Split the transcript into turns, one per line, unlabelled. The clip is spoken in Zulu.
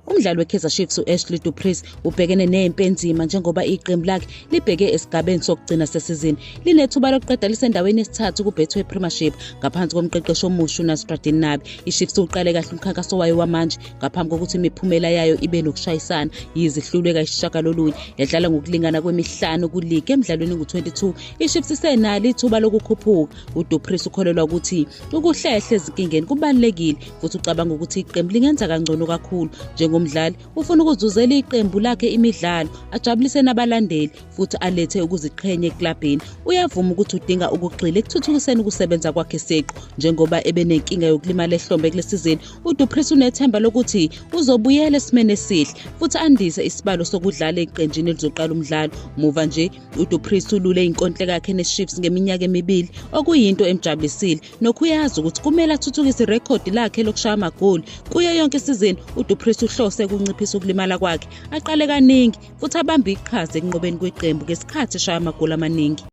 Umdlali weKaizer Chiefs uAshley Du Plessis ubhekene nempi enzima njengoba iqembu lakhe libheke esigabeni sokugcina sesizini. Linethuba lokuqeda lisendaweni yesithathu kuBetway Premiership ngaphansi komqeqeshi omusha uNasruddin Nabi. iChiefs uqale kahle umkhankaso wayo wamanje ngaphambi kokuthi imiphumela yayo ibe nokushayisana, yize ihlulwe kayisishagalolunye. Yadlala ngokulingana kwemihlanu kuleague emidlalweni ngu-22. iChiefs isenalo ithuba lokukhuphuka. uDu Plessis ukholelwa ukuthi ukuhlehla ezinkingeni kubalulekile futhi ucabanga ukuthi iqembu lingenza kangcono kakhulu. Njengomdlali ufuna ukuzuzela iqembu lakhe imidlalo, ajabulise nabalandeli futhi alethe ukuziqhenya eklabhini. Uyavuma ukuthi udinga ukugxila ekuthuthukiseni ukusebenza kwakhe siqu. Njengoba ebenenkinga yokulimala ehlombe kulesizini, uDu Plessis unethemba lokuthi uzobuyela esimene esihle futhi andise isibalo sokudlala eqenjini elizoqala umdlalo. Muva nje uDu Plessis ulule inkontileka yakhe neChiefs ngeminyaka emibili, okuyinto emjabulisile. Nokhuyazi ukuthi kumele athuthukise irekhodi lakhe lokushaya amagoli. Kuyo yonke isizini uDu Plessis uhlose ukunciphisa ukulimala kwakhe, aqale kaningi futhi abambe iqhaza ekunqobeni kweqembu ngesikhathi eshaya amagoli amaningi.